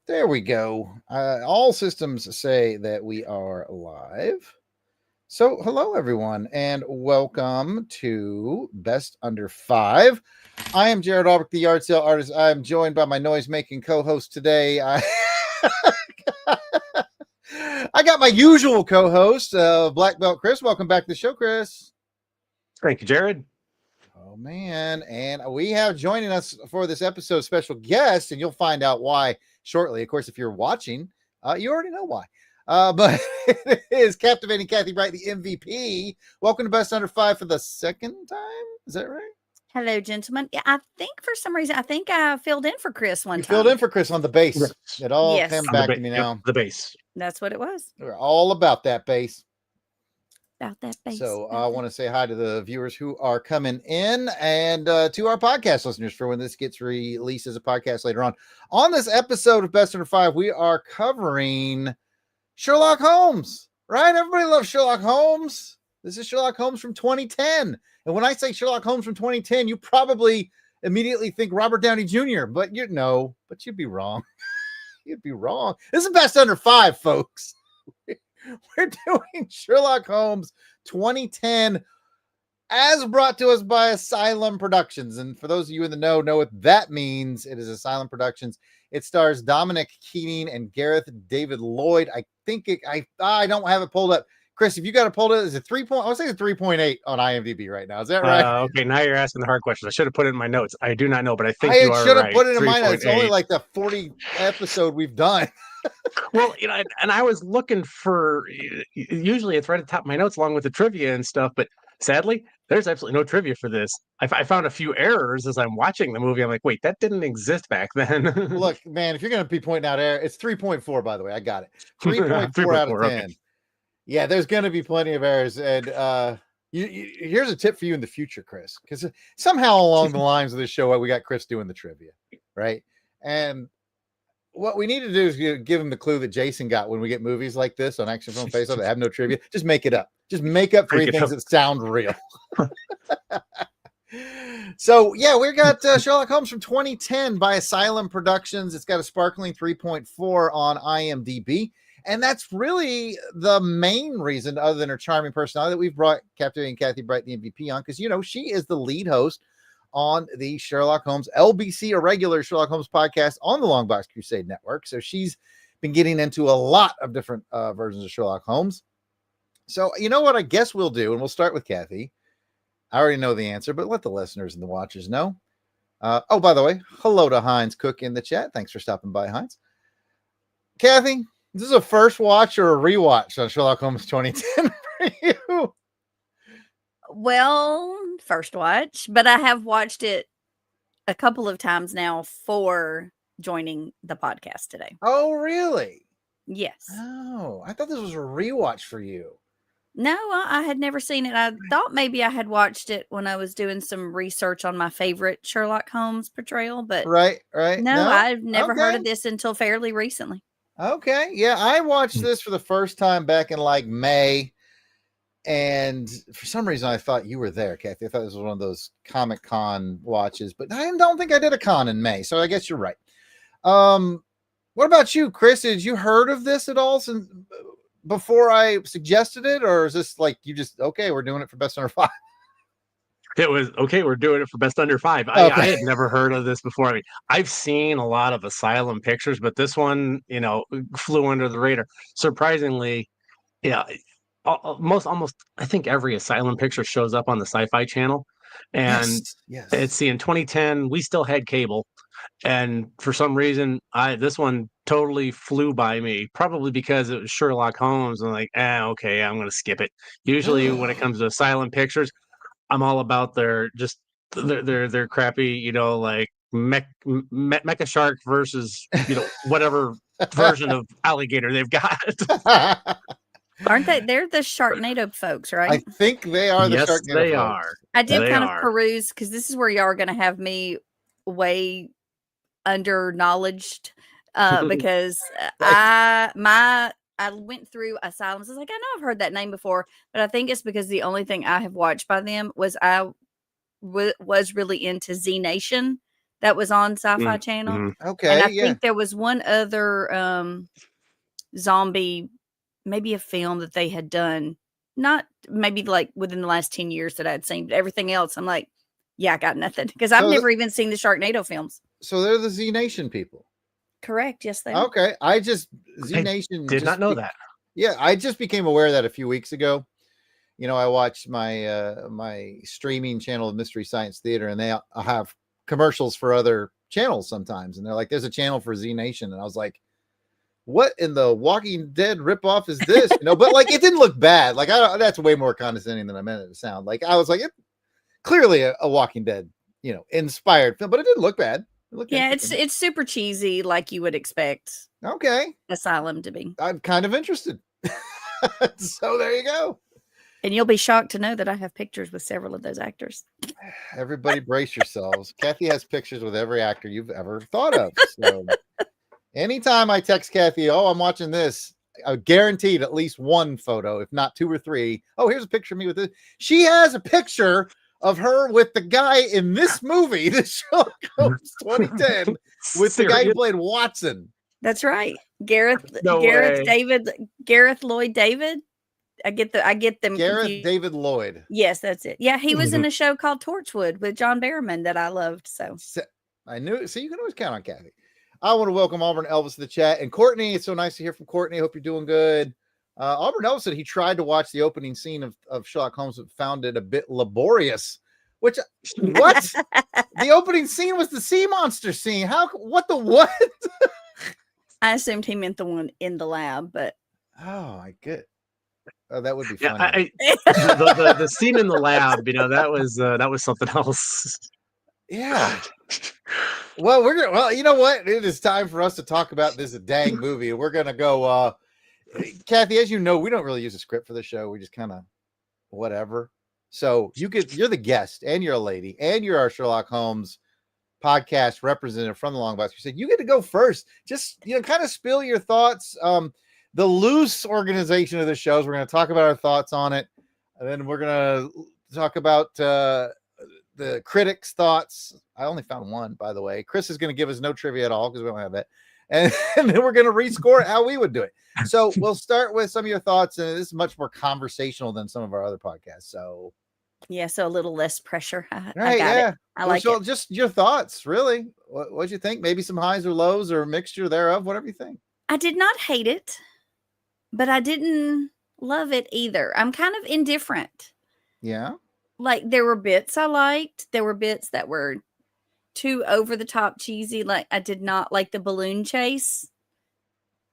There we go. All systems say that we are live. So, hello, everyone, and welcome to Best Under 5. I am Jarrod Chris, the yard sale artist. I am joined by my noise-making co-host today. I got my usual co-host, Black Belt Chris. Welcome back to the show, Chris. Thank you, Jarrod. Oh, man. And we have joining us for this episode special guest, and you'll find out why shortly. Of course, if you're watching, you already know why. But it is Captivating Kathy Bright, the MVP. Welcome to Best Under 5 for the second time. Is that right? Hello, gentlemen. Yeah, I think for some reason, I filled in for Chris one time. Filled in for Chris on the bass. Yes. It all came back to me now. Yep, the bass. That's what it was. We're all about that bass. About that bass. So I want to say hi to the viewers who are coming in and to our podcast listeners for when this gets released as a podcast later on. On this episode of Best Under 5, we are covering Sherlock Holmes, right? Everybody loves Sherlock Holmes. This is Sherlock Holmes from 2010. And when I say Sherlock Holmes from 2010, you probably immediately think Robert Downey Jr., but you'd be wrong. You'd be wrong. This is Best Under 5, folks. We're doing Sherlock Holmes 2010 as brought to us by Asylum Productions. And for those of you in the know what that means. It is Asylum Productions. It stars Dominic Keating and Gareth David Lloyd. I think I don't have it pulled up. Chris, if you got it pulled up, is it 3.0? I was saying 3.8 on IMDb right now. Is that right? Okay, now you're asking the hard questions. I should have put it in my notes. I do not know, but I think you are should have right. put it in my notes. It's 3.8. only like the 40th episode we've done. Well, and I was looking for, usually it's right at the top of my notes along with the trivia and stuff, but sadly, there's absolutely no trivia for this. I found a few errors as I'm watching the movie. I'm like, wait, that didn't exist back then. Look, man, if you're going to be pointing out error, it's 3.4, by the way. I got it. 3.4 out of 10. Okay. Yeah, there's going to be plenty of errors. And here's a tip for you in the future, Chris, because somehow along the lines of this show, we got Chris doing the trivia, right? And what we need to do is give him the clue that Jason got when we get movies like this on Action Film Face-Off that have no trivia. Just make it up. Just make up three things that sound real. So, yeah, we got Sherlock Holmes from 2010 by Asylum Productions. It's got a sparkling 3.4 on IMDb. And that's really the main reason, other than her charming personality, that we've brought Captivating Kathy Bright, the MVP, on. Because, she is the lead host on the Sherlock Holmes LBC, a regular Sherlock Holmes podcast on the LONGBOX CRUSADE Network. So she's been getting into a lot of different versions of Sherlock Holmes. So you know what I guess we'll do, and we'll start with Kathy. I already know the answer, but let the listeners and the watchers know. Oh, by the way, hello to Heinz Cook in the chat. Thanks for stopping by, Heinz. Kathy, is this a first watch or a rewatch on Sherlock Holmes 2010 for you? Well, first watch, but I have watched it a couple of times now for joining the podcast today. Oh, really? Yes. Oh, I thought this was a rewatch for you. No, I had never seen it. I thought maybe I had watched it when I was doing some research on my favorite Sherlock Holmes portrayal, but right. No, I've never heard of this until fairly recently. Okay. Yeah, I watched this for the first time back in like May. And for some reason, I thought you were there, Kathy. I thought this was one of those Comic-Con watches, but I don't think I did a con in May. So I guess you're right. What about you, Chris? Did you heard of this at all since before I suggested it? Or is this like you just, okay, we're doing it for Best Under 5? It was, okay, we're doing it for Best Under 5. Okay. I had never heard of this before. I mean, I've seen a lot of Asylum pictures, but this one, flew under the radar. Surprisingly, yeah. Almost I think every Asylum picture shows up on the Sci-Fi Channel, and yes. It's in 2010 we still had cable, and for some reason this one totally flew by me, probably because it was Sherlock Holmes. I'm like, okay, I'm gonna skip it. Usually when it comes to Asylum pictures, I'm all about their crappy, like mecha shark versus whatever version of alligator they've got. Aren't they? They're the Sharknado folks, right? I think they are the yes, Sharknado they folks. are. I did kind of peruse, because this is where y'all are going to have me way under knowledged, because I went through Asylums. I was like, I know I've heard that name before, but I think it's because the only thing I have watched by them was was really into Z Nation, that was on Sci-Fi Channel. Mhm. And Okay, I yeah. think there was one other zombie, maybe a film that they had done, not maybe like within the last 10 years that I'd seen, but everything else, I'm like, yeah, I got nothing. Because I've So never even seen the Sharknado films. So they're the Z Nation people. Correct. Yes, they are. Okay. Z Nation Did not know that. Yeah, I just became aware of that a few weeks ago. You know, I watched my my streaming channel of Mystery Science Theater, and they have commercials for other channels sometimes, and they're like, "There's a channel for Z Nation," and I was like, "What in the Walking Dead ripoff is this?" You know, but like it didn't look bad. Like that's way more condescending than I meant it to sound. Like I was like, it clearly a Walking Dead, you know, inspired film, but it didn't look bad. It looked interesting. it's super cheesy, like you would expect Okay. Asylum to be. I'm kind of interested. So there you go. And you'll be shocked to know that I have pictures with several of those actors. Everybody brace yourselves. Kathy has pictures with every actor you've ever thought of. So anytime I text Kathy, oh, I'm watching this, I guaranteed at least one photo, if not 2 or 3. Oh, here's a picture of me with this. She has a picture of her with the guy in this movie, the Sherlock Holmes 2010, with the guy who played Watson. That's right. Gareth Lloyd David. I get them Gareth confused. David Lloyd. Yes, that's it. Yeah, he was in a show called Torchwood with John Barrowman that I loved. So I knew it. So you can always count on Kathy. I want to welcome Auburn Elvis to the chat. And Courtney, it's so nice to hear from Courtney. Hope you're doing good. Auburn Elvis said he tried to watch the opening scene of Sherlock Holmes, but found it a bit laborious. Which, what? The opening scene was the sea monster scene. What? I assumed he meant the one in the lab, but. Oh, I get it. Oh, that would be funny. The scene in the lab, you know, that was something else. Yeah. Well, you know what? It is time for us to talk about this dang movie. We're gonna go. Kathy, as you know, we don't really use a script for the show. We just kind of whatever. So you're the guest, and you're a lady, and you're our Sherlock Holmes podcast representative from the LONGBOX CRUSADE. You get to go first. Just kind of spill your thoughts. The loose organization of the shows. We're going to talk about our thoughts on it, and then we're going to talk about the critics' thoughts. I only found one, by the way. Chris is going to give us no trivia at all because we don't have that, and then we're going to rescore it how we would do it. So we'll start with some of your thoughts, and this is much more conversational than some of our other podcasts. So so a little less pressure. I got yeah. it. I like it. Just your thoughts, really. What'd you think? Maybe some highs or lows or a mixture thereof. Whatever you think. I did not hate it, but I didn't love it either. I'm kind of indifferent. Yeah. Like there were bits I liked. There were bits that were too over the top cheesy. Like I did not like the balloon chase.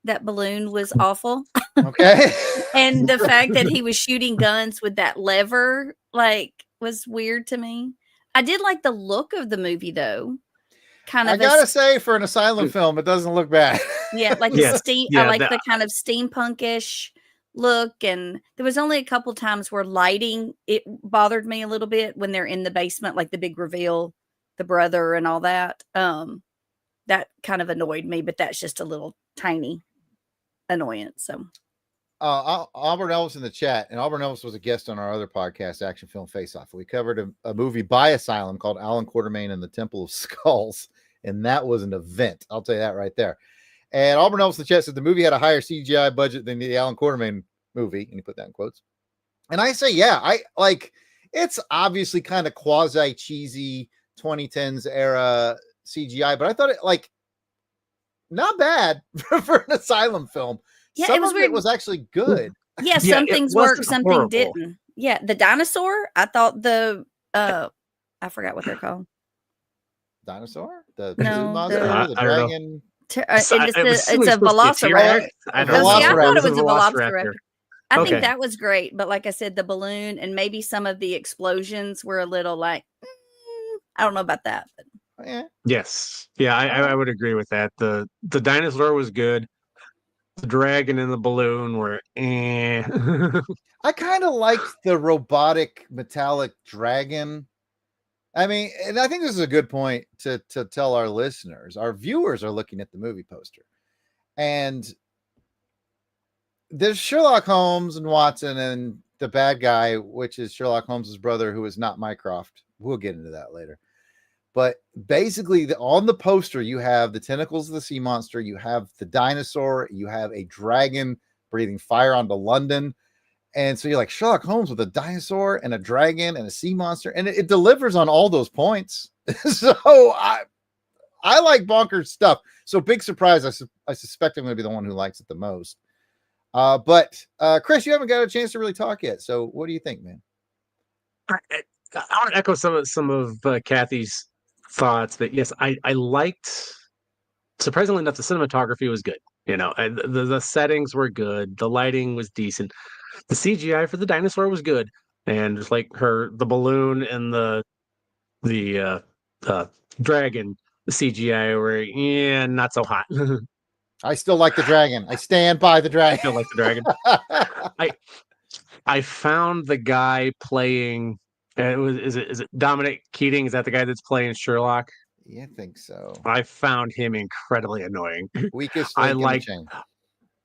That balloon was awful. Okay. And the fact that he was shooting guns with that lever, was weird to me. I did like the look of the movie, though. I gotta say, for an asylum film, it doesn't look bad. Yeah, like the steam. I like the kind of steampunkish look, and there was only a couple times where lighting it bothered me a little bit when they're in the basement, like the big reveal, the brother, and all that. That kind of annoyed me, but that's just a little tiny annoyance. So. Auburn Elvis in the chat, and Auburn Elvis was a guest on our other podcast, Action Film Face Off. We covered a movie by Asylum called Alan Quatermain and the Temple of Skulls, and that was an event. I'll tell you that right there. And Auburn Elvis in the chat said the movie had a higher CGI budget than the Alan Quatermain movie, and he put that in quotes. And I say, yeah, it's obviously kind of quasi cheesy 2010s era CGI, but I thought it not bad for an Asylum film. Yeah, some it was of weird. It was actually good. Yeah, some things worked, something didn't. Yeah, the dinosaur, I thought I forgot what they're called. Dinosaur? The dragon? It's a velociraptor. I thought it was a velociraptor. I think that was great, but like I said, the balloon and maybe some of the explosions were a little I don't know about that. But. Yeah. Yes. Yeah, I would agree with that. The dinosaur was good. The dragon and the balloon were I kind of liked the robotic metallic dragon. I mean, and I think this is a good point to tell our listeners. Our viewers are looking at the movie poster, and there's Sherlock Holmes and Watson and the bad guy, which is Sherlock Holmes's brother, who is not Mycroft. We'll get into that later. But basically, on the poster, you have the tentacles of the sea monster, you have the dinosaur, you have a dragon breathing fire onto London. And so you're like Sherlock Holmes with a dinosaur and a dragon and a sea monster, and it delivers on all those points. So I like bonkers stuff. So big surprise. I suspect I'm going to be the one who likes it the most. But Chris, you haven't got a chance to really talk yet. So what do you think, man? I want to echo some of Kathy's thoughts. That yes, I liked. Surprisingly enough, the cinematography was good. You know, and the settings were good. The lighting was decent. The CGI for the dinosaur was good, and just like the balloon and the dragon, the CGI were not so hot. I still like the dragon. I stand by the dragon. Still like the dragon. I found the guy playing. Is it Dominic Keating? Is that the guy that's playing Sherlock? Yeah, I think so. I found him incredibly annoying. Weakest link in the chain.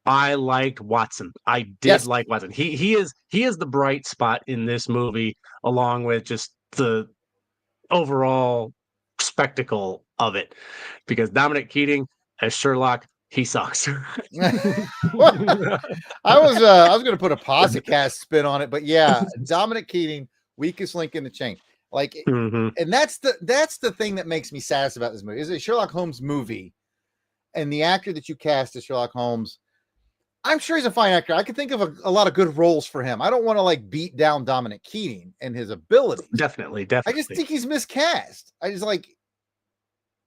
I liked Watson. I did like Watson. He is the bright spot in this movie, along with just the overall spectacle of it. Because Dominic Keating as Sherlock, he sucks. I was going to put a Posicast spin on it, but yeah, Dominic Keating, weakest link in the chain. Like, and that's the thing that makes me saddest about this movie. Is a Sherlock Holmes movie, and the actor that you cast as Sherlock Holmes, I'm sure he's a fine actor. I could think of a lot of good roles for him. I don't want to like beat down Dominic Keating and his ability. Definitely. I just think he's miscast. I just like,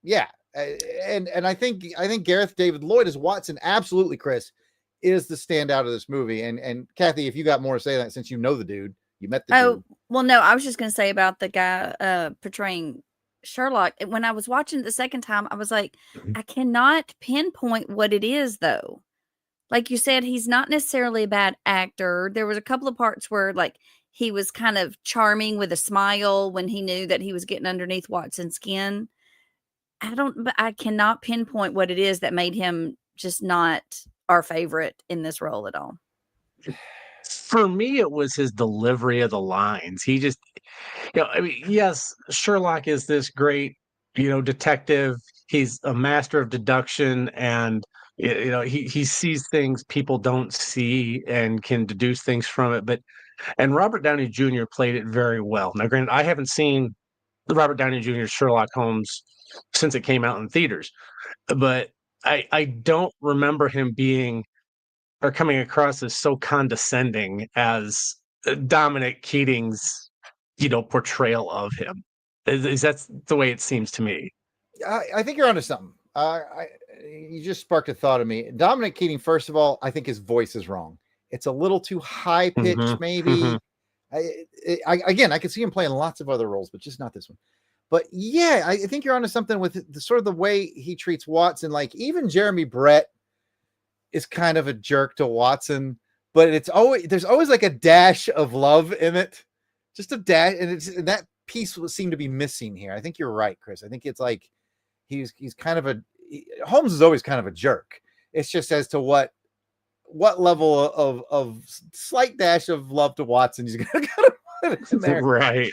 yeah, and I think Gareth David Lloyd as Watson, absolutely, Chris, is the standout of this movie. And Kathy, if you got more to say that, since you know the dude, you met the dude. Well, no, I was just going to say about the guy portraying Sherlock. When I was watching it the second time, I was like, I cannot pinpoint what it is, though. Like you said, he's not necessarily a bad actor. There was a couple of parts where, like, he was kind of charming with a smile when he knew that he was getting underneath Watson's skin. But I cannot pinpoint what it is that made him just not our favorite in this role at all. For me, it was his delivery of the lines. He just, I mean, yes, Sherlock is this great, detective. He's a master of deduction, and he sees things people don't see and can deduce things from it. And Robert Downey Jr. played it very well. Now, granted, I haven't seen the Robert Downey Jr. Sherlock Holmes since it came out in theaters, but I don't remember him being or coming across as so condescending as Dominic Keating's, portrayal of him. Is that the way it seems to me? I think you're onto something. You just sparked a thought of me. Dominic Keating, first of all, I think his voice is wrong. It's a little too high pitched, maybe. I could see him playing lots of other roles, but just not this one. But yeah, I think you're onto something with the sort of the way he treats Watson. Like even Jeremy Brett is kind of a jerk to Watson, but there's always like a dash of love in it, just a dash, and that piece seemed to be missing here. I think you're right, Chris. I think it's like he's kind of Holmes is always kind of a jerk. It's just as to what level of slight dash of love to Watson he's gonna put in there. Right.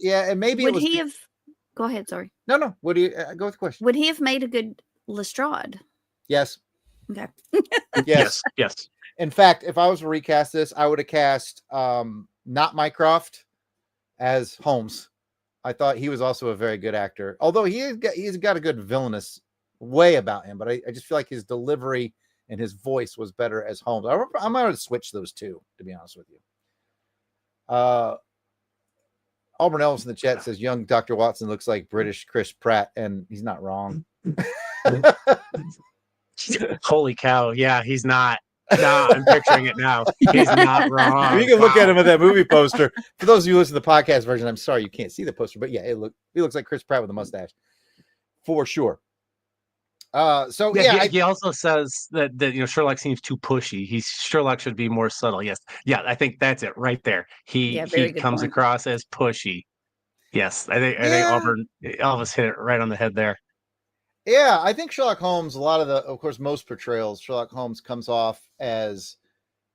And maybe would he have? Go ahead. Sorry. No. What do you go with the question? Would he have made a good Lestrade? Yes. Okay. Yes. In fact, if I was to recast this, I would have cast not Mycroft as Holmes. I thought he was also a very good actor, although he's got a good villainous way about him. But I just feel like his delivery and his voice was better as Holmes. I might have switched those two, to be honest with you. Auburn Ellis in the chat says young Dr. Watson looks like British Chris Pratt, and he's not wrong. Holy cow. Yeah, he's not. No, I'm picturing it now. He's not wrong. You can look at him at that movie poster. For those of you who listen to the podcast version, I'm sorry you can't see the poster, but yeah, he looks like Chris Pratt with a mustache for sure. He also says that Sherlock seems too pushy. Sherlock should be more subtle. Yes. Yeah, I think that's it right there. He comes across as pushy. Yes. I think Auburn Elvis hit it right on the head there. Yeah, I think Sherlock Holmes, of course, most portrayals, Sherlock Holmes comes off as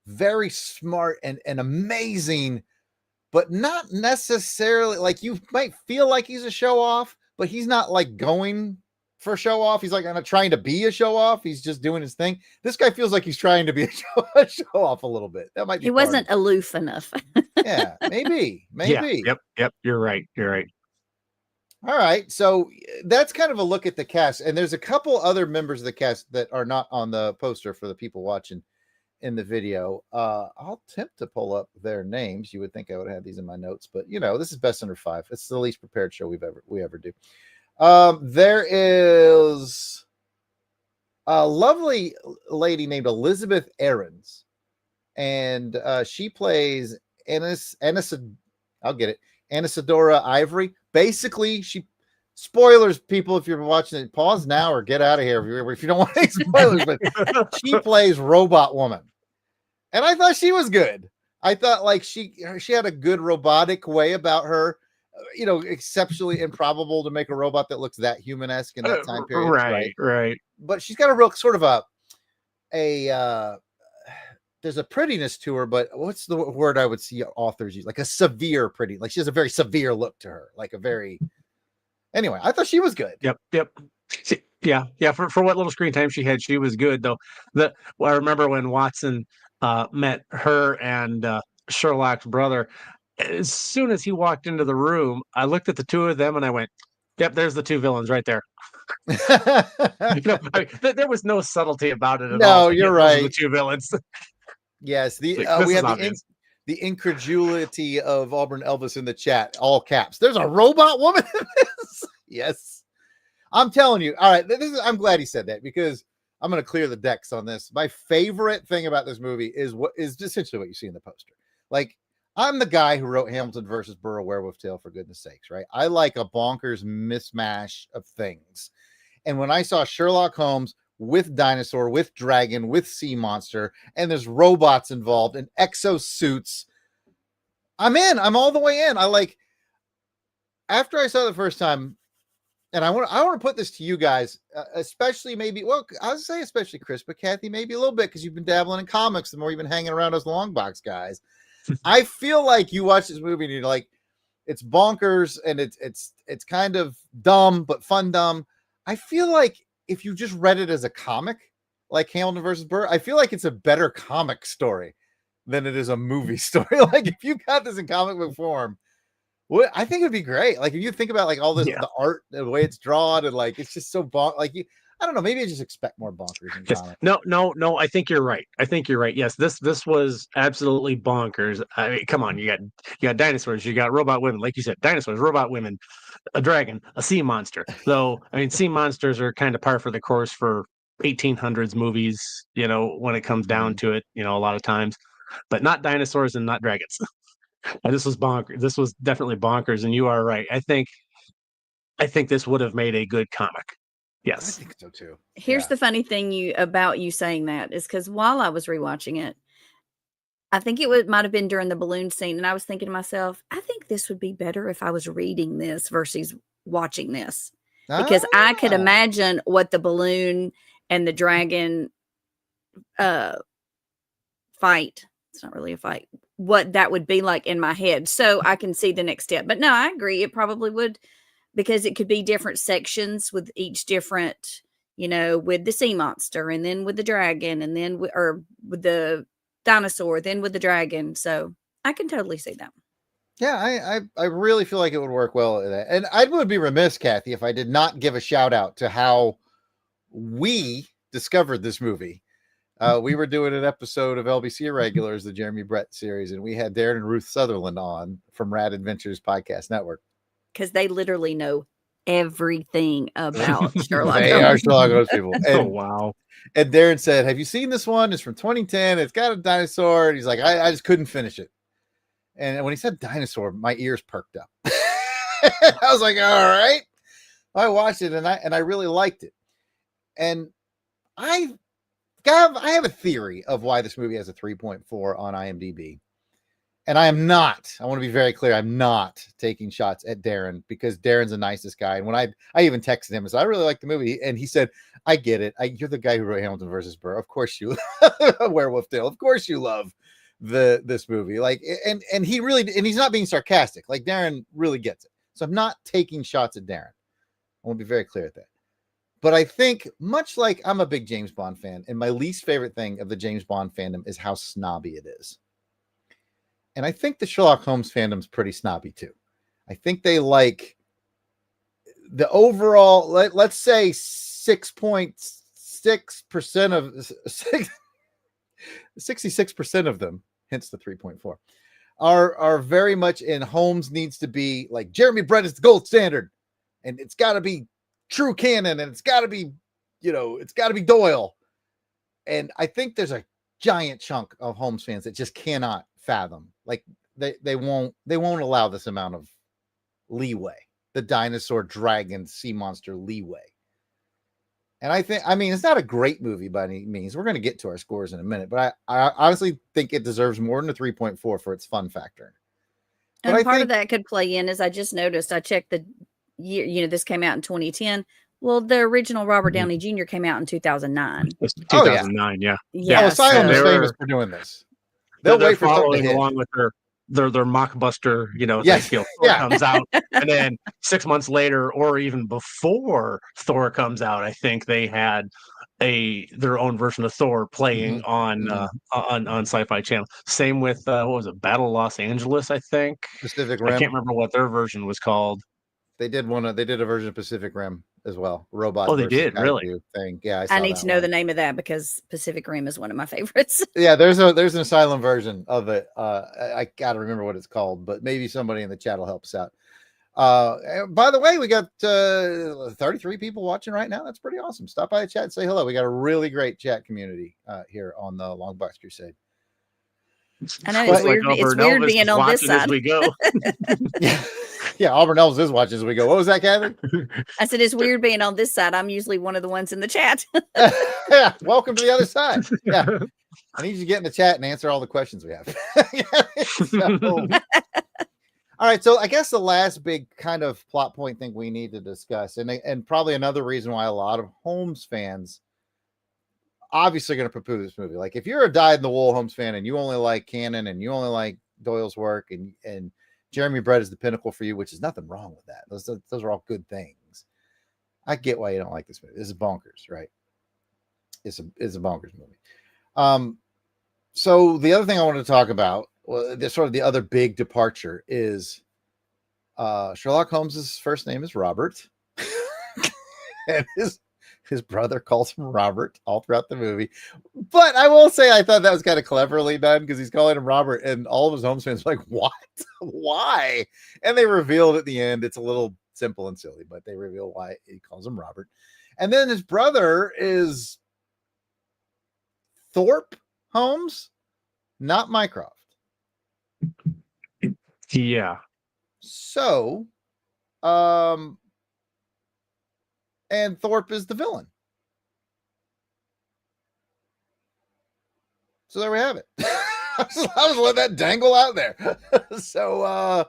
very smart and amazing, but not necessarily like you might feel like he's a show off, but he's not like going for show off. He's like not trying to be a show off. He's just doing his thing. This guy feels like he's trying to be a show off a little bit. That might be. He wasn't aloof enough. Yeah, maybe. Yeah, yep. You're right. All right, so that's kind of a look at the cast, and there's a couple other members of the cast that are not on the poster for the people watching in the video. I'll attempt to pull up their names. You would think I would have these in my notes, but this is Best Under 5. It's the least prepared show we ever do. There is a lovely lady named Elizabeth Aarons, and she plays Anisadora Ivory. Basically, spoilers, people, if you're watching it, pause now or get out of here if you don't want any spoilers, but she plays Robot Woman. And I thought she was good. I thought like she had a good robotic way about her, exceptionally improbable to make a robot that looks that human-esque in that time period. Right. But she's got a real sort of there's a prettiness to her, but what's the word I would see authors use? Like a severe pretty, like she has a very severe look to her, anyway, I thought she was good. Yep. Yeah. For what little screen time she had, she was good though. I remember when Watson met her and Sherlock's brother. As soon as he walked into the room, I looked at the two of them and I went, "Yep, there's the two villains right there." There was no subtlety about it at all. No, you're right. The two villains. Yes, we have the incredulity of Auburn Elvis in the chat, all caps. There's a robot woman in this. Yes, I'm telling you. All right, I'm glad he said that because I'm going to clear the decks on this. My favorite thing about this movie is essentially what you see in the poster. Like, I'm the guy who wrote Hamilton versus Burr, Werewolf Tale, for goodness sakes, right? I like a bonkers mismatch of things. And when I saw Sherlock Holmes with dinosaur, with dragon, with sea monster, and there's robots involved and exosuits, I'm in. I'm all the way in. After I saw it the first time, and I want to put this to you guys, especially I'll say especially Chris, but Kathy, maybe a little bit because you've been dabbling in comics the more you've been hanging around us Longbox guys. I feel like you watch this movie and you're like, it's bonkers and it's kind of dumb, but fun dumb. I feel like if you just read it as a comic, like Hamilton versus Burr, I feel like it's a better comic story than it is a movie story. Like if you got this in comic book form, I think it'd be great. Like if you think about like all this, the art, the way it's drawn, and like it's just so I don't know. Maybe I just expect more bonkers in comics. No. I think you're right. Yes, this was absolutely bonkers. I mean, come on, you got dinosaurs, you got robot women, like you said, dinosaurs, robot women, a dragon, a sea monster. So I mean, sea monsters are kind of par for the course for 1800s movies. When it comes down to it, a lot of times, but not dinosaurs and not dragons. And this was bonkers. This was definitely bonkers, and you are right. I think this would have made a good comic. Yes, I think so too. Here's the funny thing about you saying that is because while I was rewatching it, I think might have been during the balloon scene, and I was thinking to myself, I think this would be better if I was reading this versus watching this, because I could imagine what the balloon and the dragon fight. It's not really a fight. What that would be like in my head, so I can see the next step. But no, I agree. It probably would. Because it could be different sections with each different, with the sea monster and then with the dragon and then with the dinosaur, then with the dragon. So I can totally see that. Yeah, I really feel like it would work well in that. And I would be remiss, Kathy, if I did not give a shout out to how we discovered this movie. We were doing an episode of LBC Irregulars, the Jeremy Brett series, and we had Darren and Ruth Sutherland on from Rad Adventures Podcast Network. Because they literally know everything about Sherlock Holmes. They are Sherlock Holmes people. And, wow. And Darren said, have you seen this one? It's from 2010. It's got a dinosaur. And he's like, I just couldn't finish it. And when he said dinosaur, my ears perked up. I was like, all right. I watched it and I really liked it. And I have a theory of why this movie has a 3.4 on IMDb. And I want to be very clear, I'm not taking shots at Darren because Darren's the nicest guy. And when I even texted him and said, I really like the movie. And he said, I get it. You're the guy who wrote Hamilton versus Burr. Of course you Werewolf Tale. Of course you love this movie. Like, and he really, and he's not being sarcastic. Like Darren really gets it. So I'm not taking shots at Darren. I want to be very clear at that. But I think, much like I'm a big James Bond fan, and my least favorite thing of the James Bond fandom is how snobby it is. And I think the Sherlock Holmes fandom's pretty snobby too. I think they like the overall, let's say 6.6% of 66% of them, hence the 3.4, are very much in Holmes needs to be like Jeremy Brett is the gold standard, and it's got to be true canon, and it's got to be, it's got to be Doyle. And I think there's a giant chunk of Holmes fans that just cannot fathom, like they won't allow this amount of leeway, the dinosaur dragon sea monster leeway. And I mean, it's not a great movie by any means. We're going to get to our scores in a minute, but I honestly think it deserves more than a 3.4 for its fun factor. And part of that could play in, as I just noticed, I checked the year, this came out in 2010. Well, the original Robert Downey Jr. came out in 2009. 2009, yeah. Yeah, Asylum is famous for doing this. They'll wait for following along with their mockbuster, yes. Thor comes out, and then 6 months later, or even before Thor comes out, I think they had their own version of Thor playing on Sci-Fi Channel. Same with what was it, Battle Los Angeles? I think Pacific Rim. I can't remember what their version was called. They did a version of Pacific Rim as well. Robot. Oh, they did, really? Thing. Yeah, I need to know the name of that because Pacific Rim is one of my favorites. Yeah, there's an Asylum version of it. I gotta remember what it's called, but maybe somebody in the chat will help us out. By the way, we got 33 people watching right now. That's pretty awesome. Stop by the chat and say hello. We got a really great chat community here on the Longbox Crusade. I know it's weird. It's weird being on this side. As we go. Yeah, Auburn Elvis is watching as we go. What was that, Kathy? I said it's weird being on this side. I'm usually one of the ones in the chat. Yeah, welcome to the other side. Yeah, I need you to get in the chat and answer all the questions we have. All right, so I guess the last big kind of plot point thing we need to discuss, and probably another reason why a lot of Holmes fans obviously going to poo-poo this movie. Like, if you're a dyed-in-the-wool Holmes fan and you only like canon and you only like Doyle's work and Jeremy Brett is the pinnacle for you, which is nothing wrong with that. Those are all good things. I get why you don't like this movie. This is bonkers, right? It's a bonkers movie. So the other thing I wanted to talk about, well, sort of the other big departure is Sherlock Holmes's first name is Robert, and his brother calls him Robert all throughout the movie. But I will say I thought that was kind of cleverly done because he's calling him Robert, and all of his Holmes fans are like, what? Why? And they revealed at the end. It's a little simple and silly, but they reveal why he calls him Robert. And then his brother is Thorpe Holmes, not Mycroft. Yeah. So, and Thorpe is the villain. So there we have it. I was letting that dangle out there. So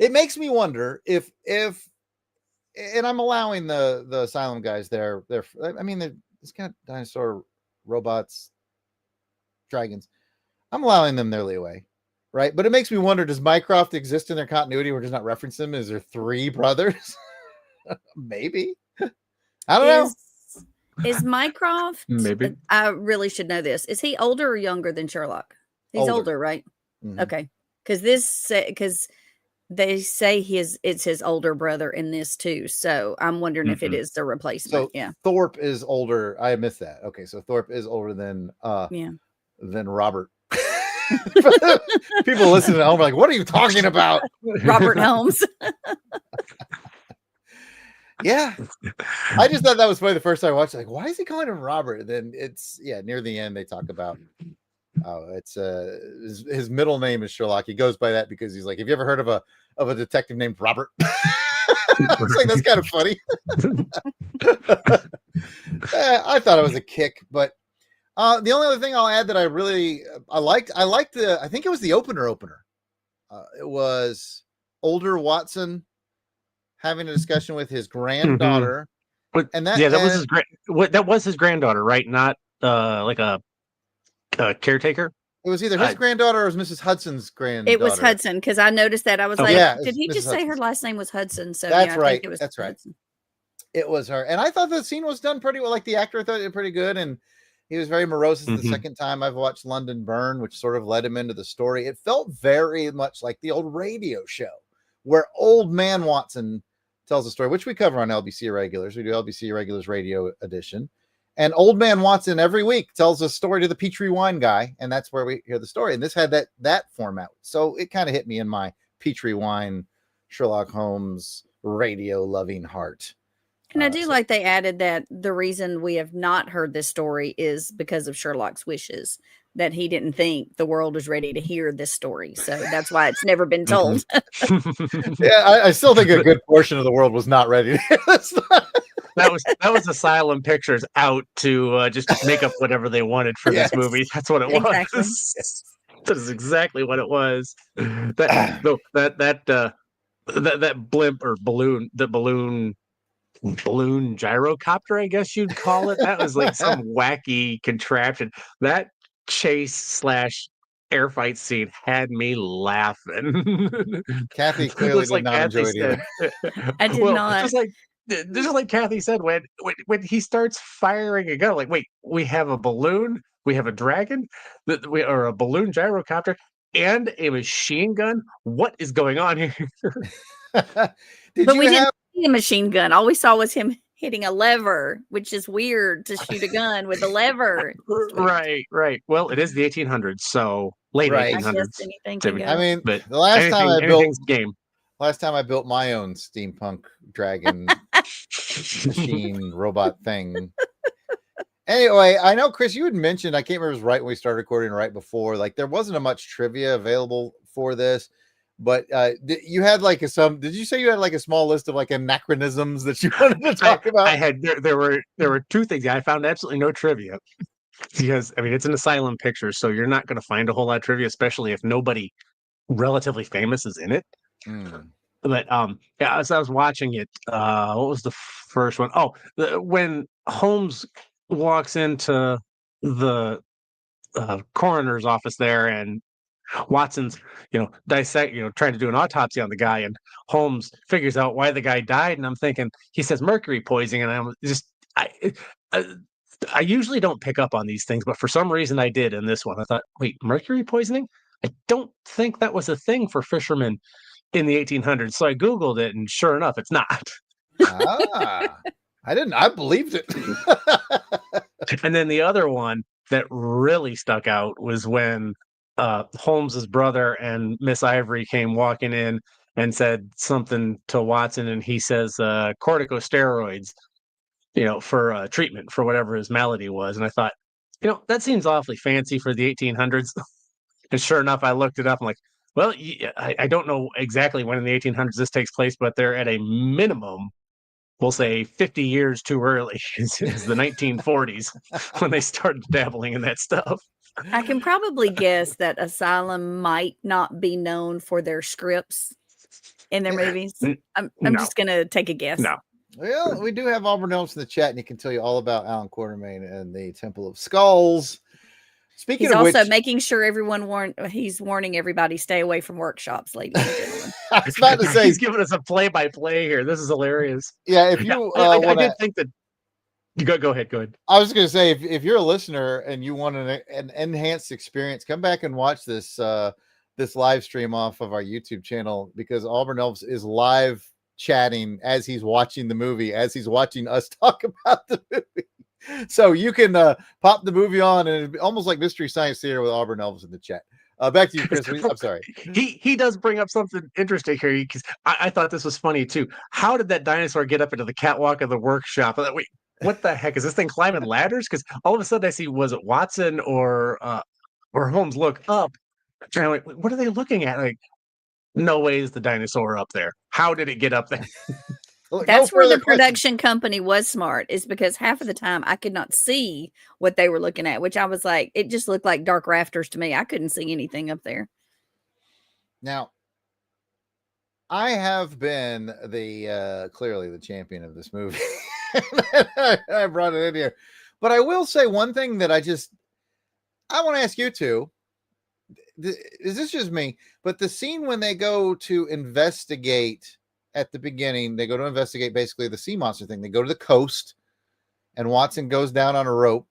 it makes me wonder if and I'm allowing the Asylum guys they're I mean, it's got dinosaur robots, dragons. I'm allowing them their leeway, right? But it makes me wonder, does Mycroft exist in their continuity? We're just not referencing them. Is there 3 brothers? Maybe. I don't know. Is Mycroft? Maybe. I really should know this. Is he older or younger than Sherlock? He's older, right? Mm-hmm. Okay. Because they say it's his older brother in this too. So I'm wondering if it is the replacement. So yeah. Thorpe is older. I missed that. Okay. So Thorpe is older than Robert. People listening at home are like, what are you talking about? Robert Holmes. Yeah. I just thought that was funny the first time I watched it. Like, why is he calling him Robert? And then it's near the end they talk about it's his middle name is Sherlock. He goes by that because he's like, have you ever heard of a detective named Robert? It's like, that's kind of funny. I thought it was a kick, but the only other thing I'll add that I liked I think it was the opener. It was older Watson having a discussion with his granddaughter. And that was his granddaughter, right? Not like a caretaker. It was either his granddaughter or it was Mrs. Hudson's granddaughter. It was Hudson, because I noticed that. I was like, did he just say her last name was Hudson? So that's right. It was that's right. Hudson. It was her. And I thought the scene was done pretty well. Like the actor, I thought it pretty good. And he was very morose. The second time I've watched London Burn, which sort of led him into the story. It felt very much like the old radio show where Old Man Watson tells a story, which we cover on LBC Irregulars. We do LBC Irregulars Radio Edition. And Old Man Watson every week tells a story to the Petrie Wine guy. And that's where we hear the story. And this had that format. So it kind of hit me in my Petrie Wine, Sherlock Holmes, radio loving heart. And I do like they added that the reason we have not heard this story is because of Sherlock's wishes, that he didn't think the world was ready to hear this story. So that's why it's never been told. Yeah, I still think a good portion of the world was not ready to hear this. That was Asylum Pictures out to just make up whatever they wanted for this movie. That's what it Exactly. was. Yes. That is exactly what it was. That blimp or balloon gyrocopter, I guess you'd call it. That was like some wacky contraption. That chase / air fight scene had me laughing. Kathy clearly did not enjoy it either. I did not. Just like Kathy said, when he starts firing a gun, like, wait, we have a balloon, we have a dragon, or a balloon gyrocopter, and a machine gun. What is going on here? But we didn't see a machine gun. All we saw was him hitting a lever, which is weird to shoot a gun with a lever. Right. Well, it is the 1800s, so late 1800s. I mean, but the last time I built game. Last time I built my own steampunk dragon machine robot thing. Anyway, I know, Chris, you had mentioned, I can't remember, it was right when we started recording, right before, like there wasn't a much trivia available for this, but you had like did you say you had like a small list of like anachronisms that you wanted to talk about? I had, there were two things. I found absolutely no trivia because, I mean, it's an Asylum Picture, so you're not going to find a whole lot of trivia, especially if nobody relatively famous is in it. But yeah, as I was watching it, what was the first one? Oh, when Holmes walks into the coroner's office there, and Watson's, trying to do an autopsy on the guy, and Holmes figures out why the guy died, and I'm thinking, he says mercury poisoning, and I'm just, I usually don't pick up on these things, but for some reason I did in this one. I thought, wait, mercury poisoning? I don't think that was a thing for fishermen in the 1800s. So I Googled it, and sure enough, it's not. I believed it. And then the other one that really stuck out was when Holmes's brother and Miss Ivory came walking in and said something to Watson, and he says corticosteroids, for treatment for whatever his malady was. And I thought, that seems awfully fancy for the 1800s. And sure enough, I looked it up. I'm like, well, I don't know exactly when in the 1800s this takes place, but they're at a minimum, we'll say 50 years too early. It's the 1940s when they started dabbling in that stuff. I can probably guess that Asylum might not be known for their scripts in their movies. I'm just going to take a guess. No. Well, we do have Auburn Elms in the chat, and he can tell you all about Alan Quartermain and the Temple of Skulls. Speaking he's of also which, making sure he's warning everybody, stay away from workshops, ladies and gentlemen. I was about to say, he's giving us a play-by-play here. This is hilarious. Yeah, if you I did think that. Go ahead. I was going to say, if you're a listener and you want an enhanced experience, come back and watch this live stream off of our YouTube channel, because Auburn Elves is live chatting as he's watching the movie, as he's watching us talk about the movie. So you can pop the movie on, and it'd almost like Mystery Science Theater with Auburn Elves in the chat. Back to you, Chris. I'm sorry. He does bring up something interesting here, because I thought this was funny too. How did that dinosaur get up into the catwalk of the workshop? Wait, what the heck is this thing climbing ladders? Because all of a sudden I see, was it Watson or Holmes look up, and I'm like, what are they looking at? Like, no way is the dinosaur up there. How did it get up there? That's where the production company was smart, is because half of the time I could not see what they were looking at, which I was like, it just looked like dark rafters to me. I couldn't see anything up there. Now, I have been clearly the champion of this movie. I brought it in here, but I will say one thing that I want to ask you two. Is this just me? But the scene when they go to investigate at the beginning. They go to investigate basically the sea monster thing. They go to the coast, and Watson goes down on a rope.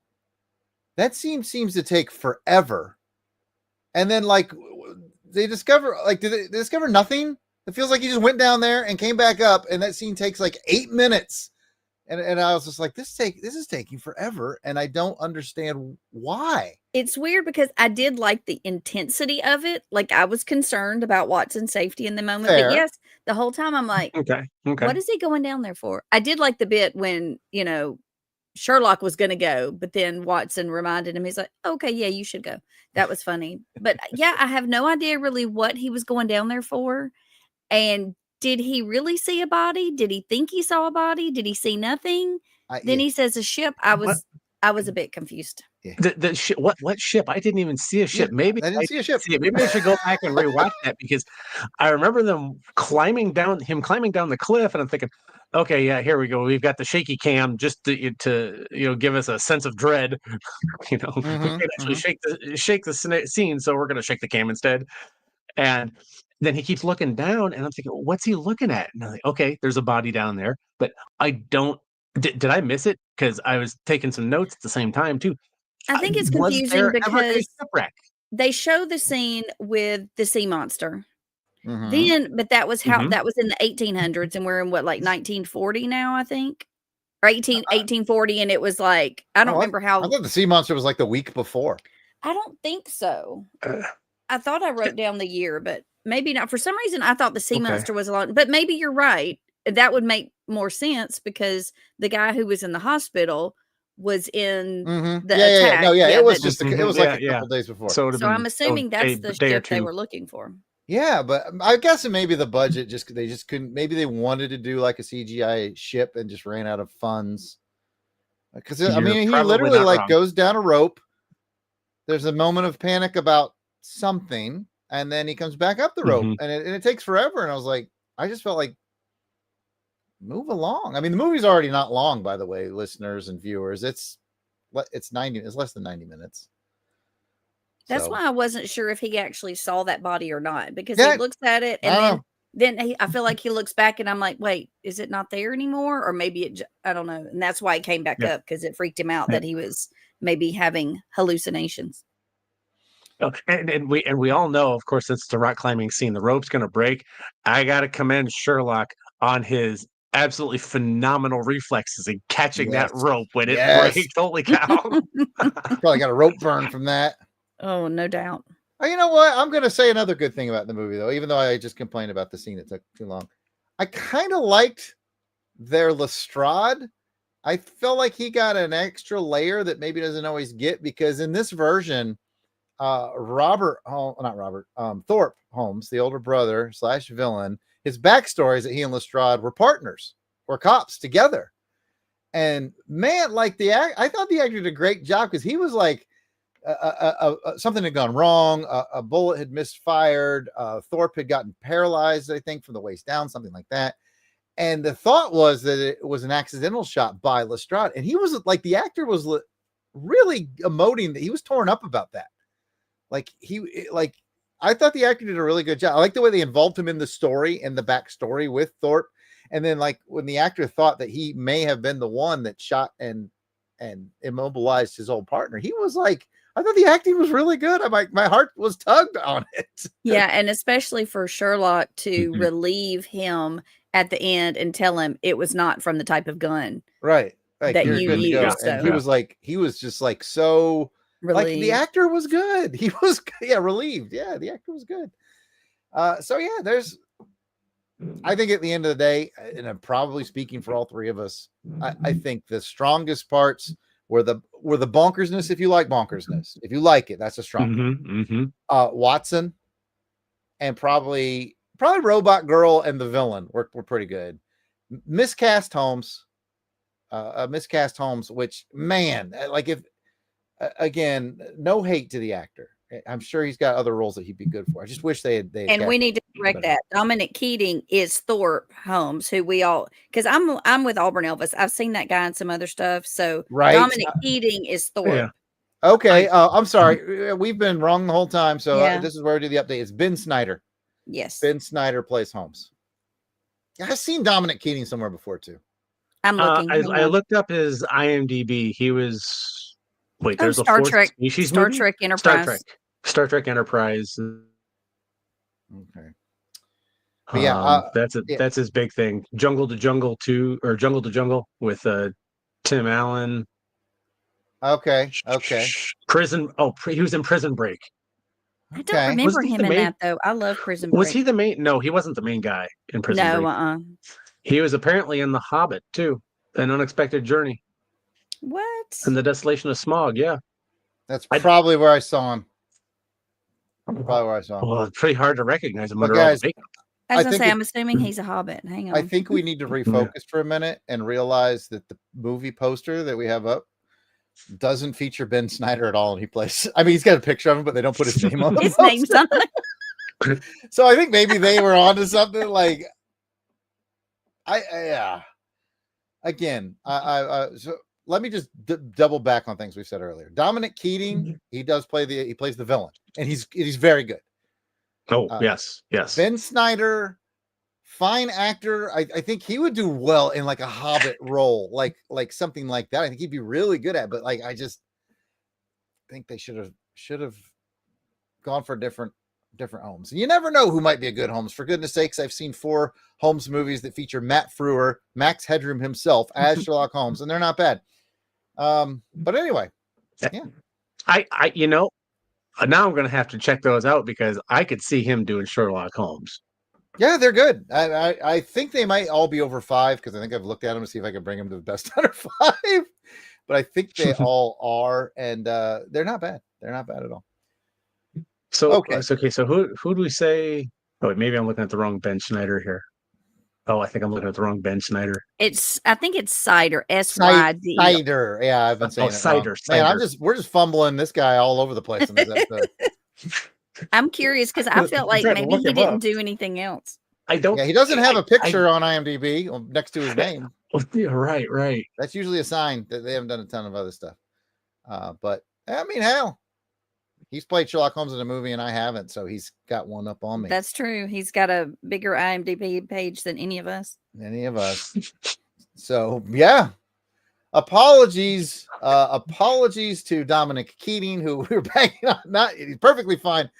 That seems to take forever. And then like they discover, like, did they discover nothing? It feels like he just went down there and came back up, and that scene takes like 8 minutes. And I was just like, this is taking forever, and I don't understand why. It's weird because I did like the intensity of it. Like, I was concerned about Watson's safety in the moment. Fair. But yes, the whole time I'm like, Okay. what is he going down there for? I did like the bit when, you know, Sherlock was going to go, but then Watson reminded him, he's like, okay, yeah, you should go. That was funny. But yeah, I have no idea really what he was going down there for. And did he really see a body? Did he think he saw a body? Did he see nothing? Then he says a ship. I was a bit confused. Yeah. The ship, what ship? I didn't even see a ship. Yeah, Maybe I didn't see a ship. Maybe I should go back and rewatch that, because I remember them climbing down the cliff, and I'm thinking, okay, yeah, here we go. We've got the shaky cam just to give us a sense of dread. We can't actually shake the scene, so we're going to shake the cam instead. And then he keeps looking down, and I'm thinking, what's he looking at? And I'm like, okay, there's a body down there, but I don't. Did I miss it? Because I was taking some notes at the same time too. I think it's Was confusing there ever a because shipwreck? they show the scene with the sea monster. Mhm. But that was that was in the 1800s, and we're in what, like 1940 now, I think, or 1840, and it was like, I don't remember I how. thought the sea monster was like the week before. I don't think so. I thought I wrote down the year, but maybe not. For some reason, I thought the sea monster was a lot, but maybe you're right. That would make more sense because the guy who was in the hospital was in the attack. It was just it was like a couple days before. So I'm assuming that's the ship they were looking for. Yeah, but I guess maybe the budget they just couldn't. Maybe they wanted to do like a CGI ship and just ran out of funds. Because I mean, he literally like goes down a rope. There's a moment of panic about something, and then he comes back up the rope, and it takes forever. And I was like, I just felt like, move along. I mean, the movie's already not long, by the way, listeners and viewers. It's less than 90 minutes. That's why I wasn't sure if he actually saw that body or not, because he looks at it and then I feel like he looks back and I'm like, wait, is it not there anymore? Or maybe I don't know. And that's why it came back up, because it freaked him out that he was maybe having hallucinations. Oh, and we all know, of course, it's the rock climbing scene. The rope's going to break. I got to commend Sherlock on his absolutely phenomenal reflexes in catching that rope when it breaks. Holy cow. Probably got a rope burn from that. Oh, no doubt. Oh, you know what? I'm going to say another good thing about the movie, though, even though I just complained about the scene that took too long. I kind of liked their Lestrade. I felt like he got an extra layer that maybe doesn't always get, because in this version, Thorpe Holmes, the older brother / villain, his backstory is that he and Lestrade were partners, were cops together. And man, like I thought the actor did a great job, because he was like, something had gone wrong. A bullet had misfired. Thorpe had gotten paralyzed, I think, from the waist down, something like that. And the thought was that it was an accidental shot by Lestrade. And he was like, the actor was really emoting that he was torn up about that. I thought the actor did a really good job. I like the way they involved him in the story and the backstory with Thorpe. And then, like, when the actor thought that he may have been the one that shot and immobilized his old partner, he was like, I thought the acting was really good. My heart was tugged on it. Yeah, and especially for Sherlock to relieve him at the end and tell him it was not from the type of gun that you used. And he was just like so relieved. Like, the actor was good. He was relieved. Yeah, the actor was good. I think at the end of the day, and I'm probably speaking for all three of us, I think the strongest parts were the bonkersness. If you like bonkersness, if you like it, that's a strong Watson, and probably Robot Girl and the villain were pretty good. Miscast Holmes, which, man, like, if again, no hate to the actor. I'm sure he's got other roles that he'd be good for. I just wish they had. And we need to correct that. Dominic Keating is Thorpe Holmes, who we all, because I'm with Auburn Elvis. I've seen that guy in some other stuff. So Dominic Keating is Thorpe. Yeah. Okay. I'm sorry. We've been wrong the whole time. So this is where we do the update. It's Ben Snyder. Yes. Ben Snyder plays Holmes. I've seen Dominic Keating somewhere before too. I'm looking. I looked up his IMDb. He was there's Star a fourth Trek, species Star movie? Trek Enterprise. Star Trek Enterprise. Okay. But yeah, that's his big thing. Jungle to Jungle 2 or Jungle to Jungle with Tim Allen. Okay. Prison. Oh, he was in Prison Break. I don't remember him in that though. I love Prison Break. Was he the main? No, he wasn't the main guy in Prison Break. No, He was apparently in The Hobbit too, An Unexpected Journey. What? And The Desolation of Smog. Yeah, that's probably where I saw him. Well, it's pretty hard to recognize him but under guys, all the makeup. I was gonna say, I'm assuming he's a hobbit. Hang on. I think we need to refocus for a minute and realize that the movie poster that we have up doesn't feature Ben Snyder at all, and he plays. I mean, he's got a picture of him, but they don't put his name on his name's on it. So I think maybe they were onto something. Like, yeah. Again, so let me just double back on things we said earlier. Dominic Keating, he plays the villain, and he's very good. Oh, yes. Ben Snyder, fine actor. I think he would do well in like a Hobbit role, like something like that. I think he'd be really good at it, but like I just think they should have gone for different Holmes. You never know who might be a good Holmes. For goodness sakes, I've seen 4 Holmes movies that feature Matt Frewer, Max Headroom himself as Sherlock Holmes, and they're not bad. But anyway, yeah. I now I'm going to have to check those out because I could see him doing Sherlock Holmes. Yeah, they're good. I think they might all be over 5 because I think I've looked at them to see if I can bring them to the best under 5. But I think they all are, and they're not bad. They're not bad at all. So okay. So who do we say? Oh, wait, maybe I'm looking at the wrong Ben Snyder here. Oh, I think I'm looking at the wrong Ben Snyder. I think it's Cider. SYD. Cider. Yeah, I've been saying Cider. Man, we're just fumbling this guy all over the place in this episode. I'm curious because I felt like maybe he didn't do anything else. I don't. Yeah, he doesn't have a picture on IMDb next to his name. Right. That's usually a sign that they haven't done a ton of other stuff. But I mean, hell, he's played Sherlock Holmes in a movie and I haven't, so he's got one up on me. That's true. He's got a bigger IMDb page than any of us. So yeah. Apologies to Dominic Keating, who we were banging on. He's perfectly fine.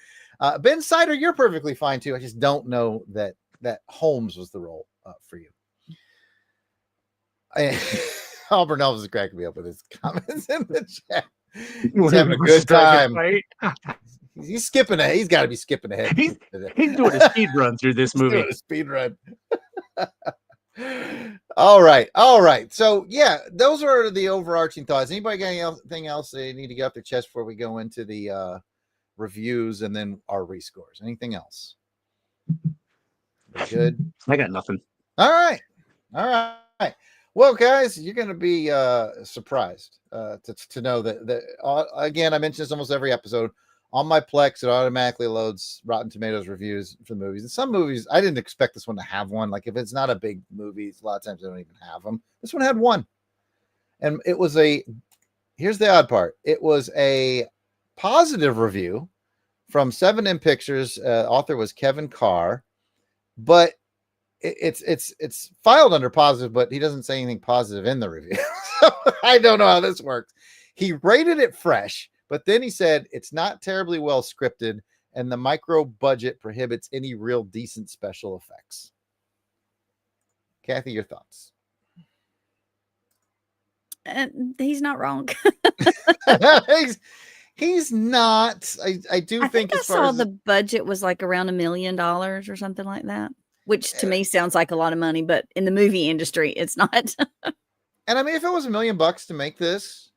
Ben Snyder, you're perfectly fine too. I just don't know that Holmes was the role for you. Auburn Elvis is cracking me up with his comments in the chat. He's having a good time. He's skipping ahead. He's got to be skipping ahead. He's doing a speed run through this movie. Doing a speed run. All right. So yeah, those are the overarching thoughts. Anybody got anything else they need to get off their chest before we go into the reviews and then our rescores? Anything else? Good. I got nothing. All right. Well, guys, you're going to be surprised to know that again, I mention this almost every episode. On my Plex, it automatically loads Rotten Tomatoes reviews for the movies. And some movies, I didn't expect this one to have one. Like, if it's not a big movie, a lot of times they don't even have them. This one had one. And it was here's the odd part. It was a positive review from 7M Pictures. Author was Kevin Carr. But it's filed under positive, but he doesn't say anything positive in the review. So I don't know how this works. He rated it fresh, but then he said it's not terribly well scripted and the micro budget prohibits any real decent special effects. Kathy, your thoughts? He's not wrong. He's not. I think I saw the budget was like around $1 million or something like that, which to me sounds like a lot of money, but in the movie industry, it's not. And I mean, if it was $1 million to make this,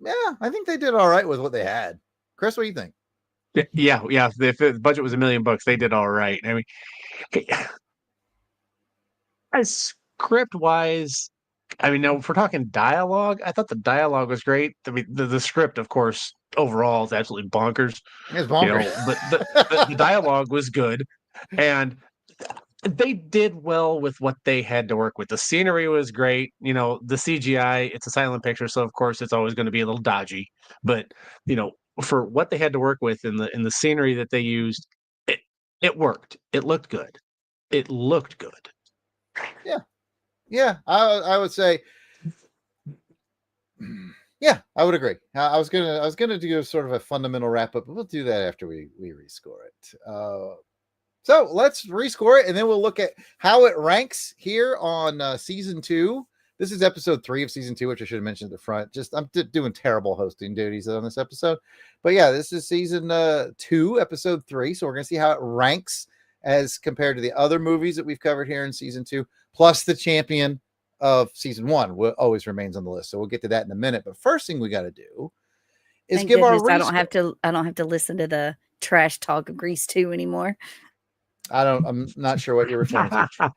yeah, I think they did all right with what they had. Chris, what do you think? Yeah. If the budget was $1 million, they did all right. I mean, as script wise, I mean, now if we're talking dialogue, I thought the dialogue was great. I mean, the script, of course, overall is absolutely bonkers. It's bonkers. But the dialogue was good, and they did well with what they had to work with. The scenery was great. The CGI, it's a silent picture, so of course it's always going to be a little dodgy. But for what they had to work with in the scenery that they used, it worked. It looked good. Yeah, I would say. Yeah, I would agree. I was gonna do sort of a fundamental wrap up, but we'll do that after we rescore it. So let's rescore it, and then we'll look at how it ranks here on season 2. This is episode 3 of season 2, which I should have mentioned at the front. Just I'm doing terrible hosting duties on this episode, but yeah, this is season 2, episode 3. So we're gonna see how it ranks as compared to the other movies that we've covered here in season 2, plus the champion of season 1 always remains on the list. So we'll get to that in a minute. But first thing we got to do is Thank give goodness our. I don't have to listen to the trash talk of Grease 2 anymore. I'm not sure what you're referring to.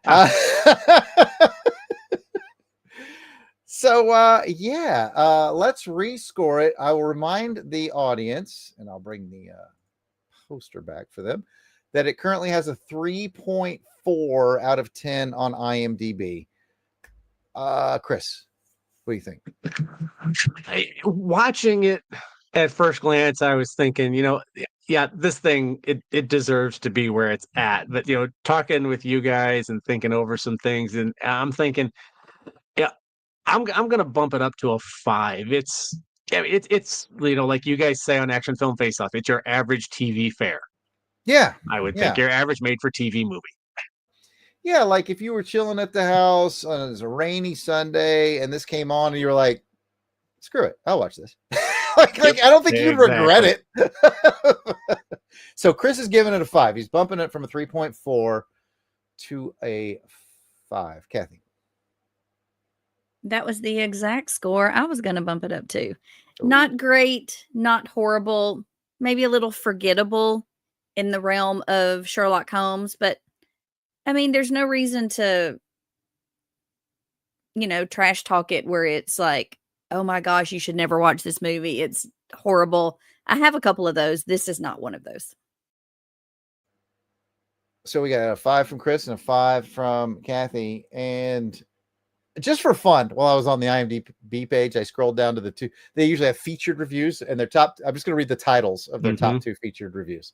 So yeah, let's rescore it. I will remind the audience, and I'll bring the poster back for them, that it currently has a 3.4 out of 10 on IMDb. Chris, what do you think? Watching it at first glance, I was thinking, yeah, this thing, it deserves to be where it's at. But, talking with you guys and thinking over some things, and I'm thinking, yeah, I'm going to bump it up to a 5. It's like you guys say on Action Film Face Off, it's your average TV fare. Yeah. I would think your average made for TV movie. Yeah, like if you were chilling at the house on a rainy Sunday and this came on and you were like, screw it, I'll watch this. like I don't think you'd regret it. So Chris is giving it a 5. He's bumping it from a 3.4 to a 5. Kathy. That was the exact score I was going to bump it up to. Ooh. Not great, not horrible, maybe a little forgettable in the realm of Sherlock Holmes, but I mean, there's no reason to, trash talk it where it's like, oh my gosh, you should never watch this movie. It's horrible. I have a couple of those. This is not one of those. So we got a 5 from Chris and a 5 from Kathy. And just for fun, while I was on the IMDb page, I scrolled down to the 2. They usually have featured reviews, and their top. I'm just going to read the titles of their top 2 featured reviews.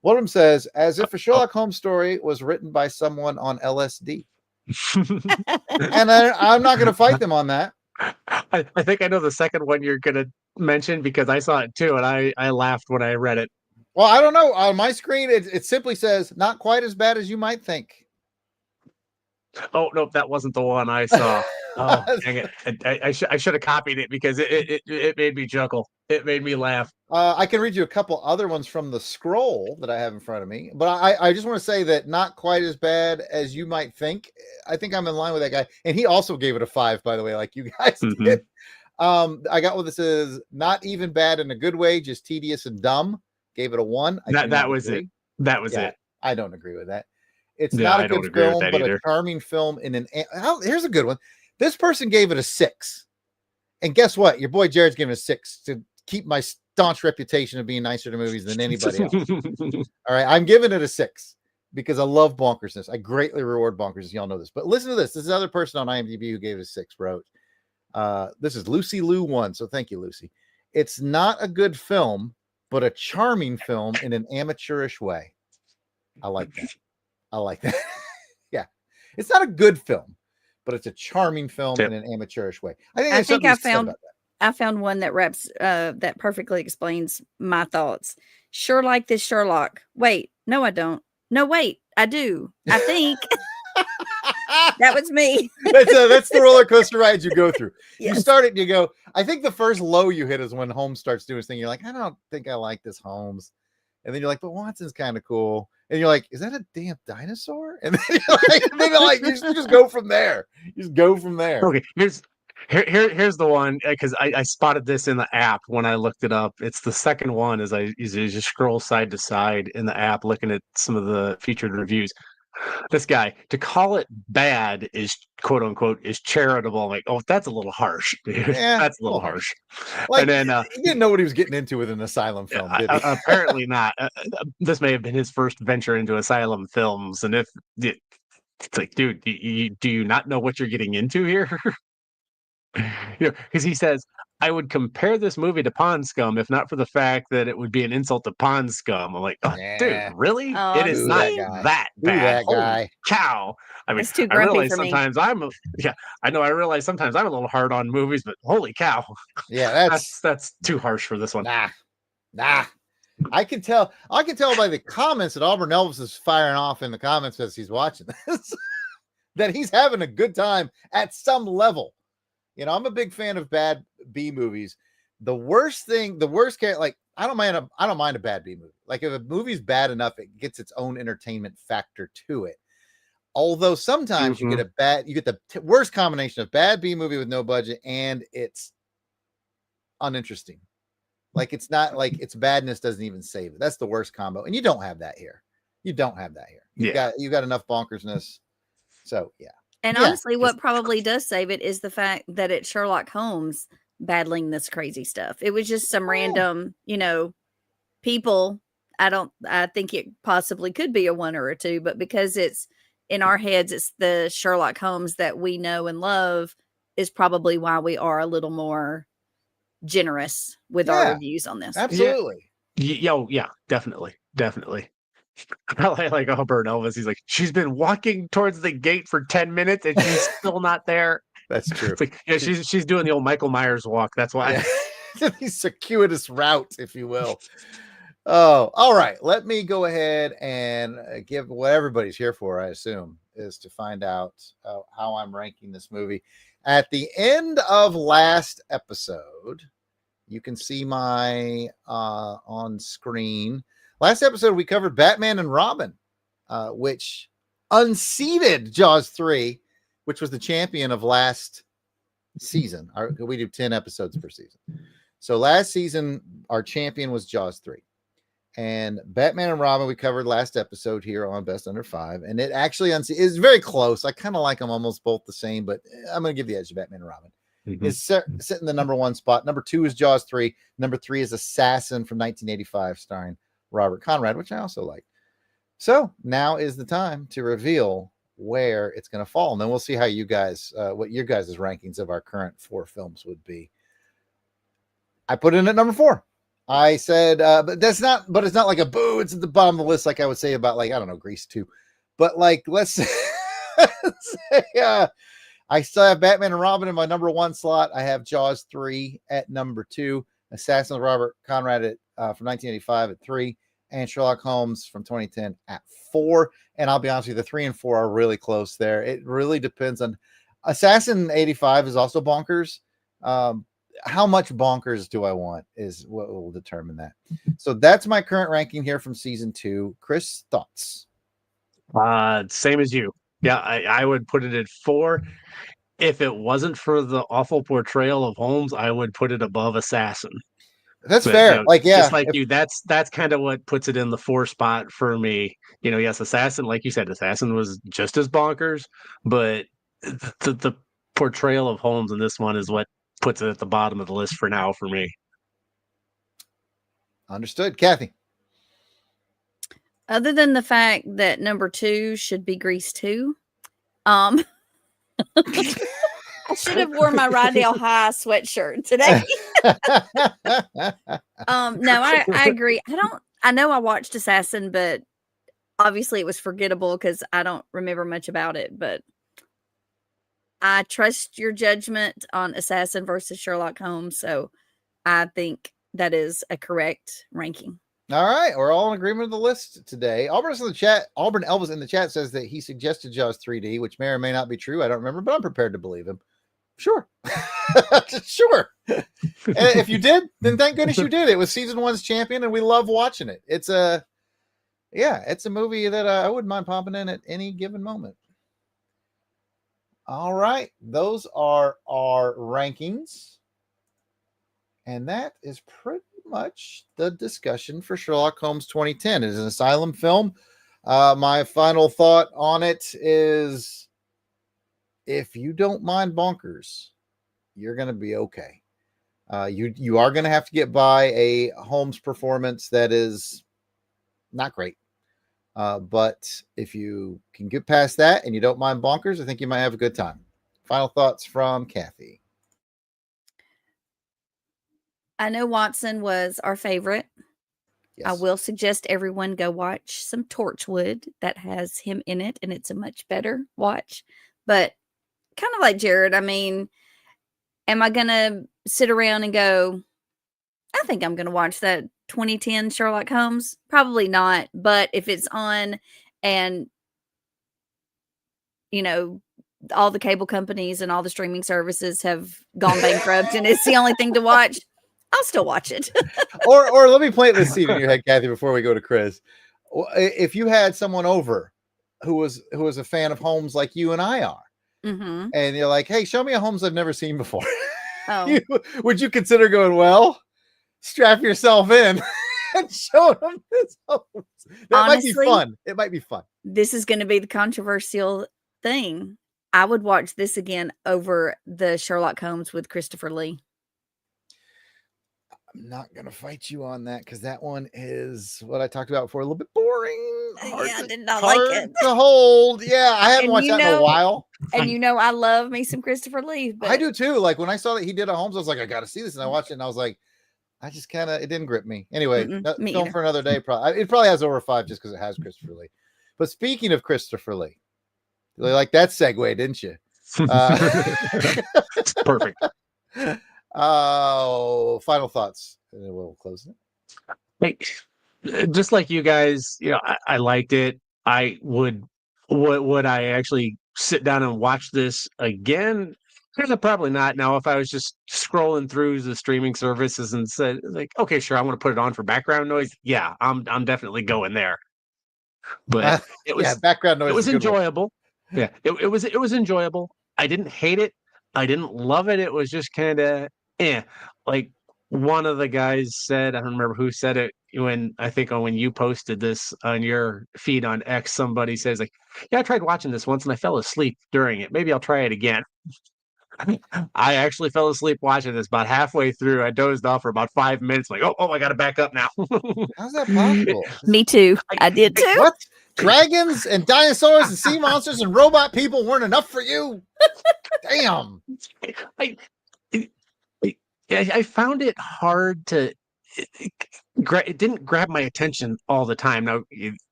One of them says, as if a Sherlock Holmes story was written by someone on LSD. And I'm not going to fight them on that. I think I know the second one you're going to mention because I saw it too, and I laughed when I read it. Well, I don't know. On my screen, it simply says, not quite as bad as you might think. Oh, nope, that wasn't the one I saw. Oh, dang it. I should have copied it because it made me chuckle. It made me laugh. I can read you a couple other ones from the scroll that I have in front of me, but I just want to say that not quite as bad as you might think. I think I'm in line with that guy. And he also gave it a 5, by the way, like you guys did. I got one that says, not even bad in a good way, just tedious and dumb. Gave it a 1. That was it. That was it. I don't agree with that. It's not a good film, but either. A charming film in an. Here's a good one. This person gave it a 6. And guess what? Your boy Jared's giving it a 6 to keep my staunch reputation of being nicer to movies than anybody else. All right. I'm giving it a 6 because I love bonkersness. I greatly reward bonkers. Y'all know this. But listen to this. This is another person on IMDb who gave it a 6, wrote. This is Lucy Lou 1. So thank you, Lucy. It's not a good film, but a charming film in an amateurish way. I like that. Yeah. It's not a good film, but it's a charming film in an amateurish way. I found one that that perfectly explains my thoughts. Sure like this Sherlock. Wait, no, I don't. No, wait, I do. I think. That was me. That's the roller coaster ride you go through. Yes. You start it and you go, I think the first low you hit is when Holmes starts doing his thing. You're like, I don't think I like this Holmes. And then you're like, but Watson's kind of cool. And you're like, is that a damn dinosaur? And then you're like, you just go from there. You just go from there. Okay, here's the one, because I spotted this in the app when I looked it up. It's the second one as I just scroll side to side in the app looking at some of the featured reviews. This guy, to call it bad is quote unquote is charitable. I'm like, oh, that's a little harsh, dude. Yeah, that's a little harsh. Like, and then he didn't know what he was getting into with an asylum film, did he? Apparently not. This may have been his first venture into asylum films, and if it's like, dude, do you not know what you're getting into here? Because he says, I would compare this movie to Pond Scum if not for the fact that it would be an insult to Pond Scum. I'm like, oh, dude, Yeah. really? Oh, It is Ooh, not that guy. that Ooh, bad. that Holy guy. cow. I mean, That's too I grumpy realize for me. sometimes I know I realize sometimes I'm a little hard on movies, but holy cow. Yeah, That's too harsh for this one. Nah. I can tell by the comments that Auburn Elvis is firing off in the comments as he's watching this that he's having a good time at some level. You know, I'm a big fan of bad B movies. The worst character, like I don't mind a bad B movie. Like if a movie's bad enough, it gets its own entertainment factor to it. Although sometimes you get the worst combination of bad B movie with no budget and it's uninteresting. Like it's not like its badness doesn't even save it. That's the worst combo, and you don't have that here. You've got enough bonkersness. So yeah. And honestly, what probably does save it is the fact that it's Sherlock Holmes battling this crazy stuff. It was just some random, people. I think it possibly could be a one or a two, but because it's in our heads, it's the Sherlock Holmes that we know and love is probably why we are a little more generous with our reviews on this. Absolutely. Yeah, definitely. I like Auburn Elvis. He's like, she's been walking towards the gate for 10 minutes and she's still not there. That's true. It's like, yeah, she's doing the old Michael Myers walk. That's why. Yeah. The circuitous route, if you will. Oh, all right. Let me go ahead and give what everybody's here for, I assume, is to find out how I'm ranking this movie. At the end of last episode, you can see my on screen. Last episode, we covered Batman and Robin, which unseated Jaws 3, which was the champion of last season. We do 10 episodes per season. So last season, our champion was Jaws 3. And Batman and Robin, we covered last episode here on Best Under 5. And it actually is very close. I kind of like them almost both the same, but I'm going to give the edge to Batman and Robin. Mm-hmm. It's sitting the number 1 spot. Number 2 is Jaws 3. Number 3 is Assassin from 1985, starring Robert Conrad, which I also like. So now is the time to reveal where it's going to fall. And then we'll see how you guys, what your guys' rankings of our current 4 films would be. I put in at number 4. I said, but it's not like a boo. It's at the bottom of the list. Like I would say about I don't know, Grease 2, but let's say, I still have Batman and Robin in my number 1 slot. I have Jaws 3 at number 2, Assassin with Robert Conrad at, from 1985 at 3, and Sherlock Holmes from 2010 at 4. And I'll be honest with you, the 3 and 4 are really close there. It really depends on Assassin 85 is also bonkers. How much bonkers do I want is what will determine that. So that's my current ranking here from season 2. Chris, thoughts? Same as you. Yeah, I would put it at 4. If it wasn't for the awful portrayal of Holmes, I would put it above Assassin. That's fair. Just like you, that's kind of what puts it in the 4 spot for me. Yes, Assassin, like you said, Assassin was just as bonkers, but the portrayal of Holmes in this one is what puts it at the bottom of the list for now for me. Understood. Kathy? Other than the fact that number 2 should be Grease 2, I should have worn my Rydell High sweatshirt today. No, I agree. I know I watched Assassin, but obviously it was forgettable because I don't remember much about it, but I trust your judgment on Assassin versus Sherlock Holmes. So I think that is a correct ranking. All right. We're all in agreement with the list today. Auburn Elvis in the chat says that he suggested Jaws 3D, which may or may not be true. I don't remember, but I'm prepared to believe him. Sure. Sure. And if you did, then thank goodness you did. It was season 1's champion, and we love watching it. It's a movie that I wouldn't mind popping in at any given moment. All right. Those are our rankings. And that is pretty much the discussion for Sherlock Holmes 2010. It is an asylum film. My final thought on it is, if you don't mind bonkers, you're going to be okay. You are going to have to get by a Holmes performance that is not great. But if you can get past that and you don't mind bonkers, I think you might have a good time. Final thoughts from Kathy. I know Watson was our favorite. Yes. I will suggest everyone go watch some Torchwood that has him in it, and it's a much better watch. But kind of like Jarrod, I mean, am I going to sit around and go, I think I'm going to watch that 2010 Sherlock Holmes? Probably not. But if it's on and, you know, all the cable companies and all the streaming services have gone bankrupt and it's the only thing to watch, I'll still watch it. or let me plant this seed in your head, Kathy, before we go to Chris. If you had someone over who was a fan of Holmes like you and I are, Mm-hmm. and you're like, hey, show me a Holmes I've never seen before. Oh, Would you consider going, well, strap yourself in and show them this Holmes? That honestly, might be fun. It might be fun. This is going to be the controversial thing. I would watch this again over the Sherlock Holmes with Christopher Lee. I'm not going to fight you on that because that one is what I talked about before, a little bit boring. I did not like it. To hold. Yeah, I haven't And watched that in a while. And you know, I love me some Christopher Lee. But I do too. Like when I saw that he did a Holmes, I was like, I got to see this. And I watched it and I was like, I just kind of, it didn't grip me. Anyway, me film either. for another day. Probably, it probably has over 5 just because it has Christopher Lee. But speaking of Christopher Lee, you like that segue, didn't you? Perfect. Final thoughts. And then we'll close it. Hey, just like you guys, you know, I liked it. I would I actually sit down and watch this again? Probably not. Now, if I was just scrolling through the streaming services and said, like, okay, sure, I want to put it on for background noise. Yeah, I'm definitely going there. But it was background noise. It was enjoyable. Yeah, it was enjoyable. I didn't hate it. I didn't love it. It was just kind of like one of the guys said, I don't remember who said it, when you posted this on your feed on X, somebody says like, yeah, I tried watching this once and I fell asleep during it. Maybe I'll try it again. I actually fell asleep watching this about halfway through. I dozed off for about 5 minutes, like, oh, I got to back up now. How's that possible? Me too. I did too. What? Dragons and dinosaurs and sea monsters and robot people weren't enough for you? Damn. I found it hard to. It didn't grab my attention all the time. Now,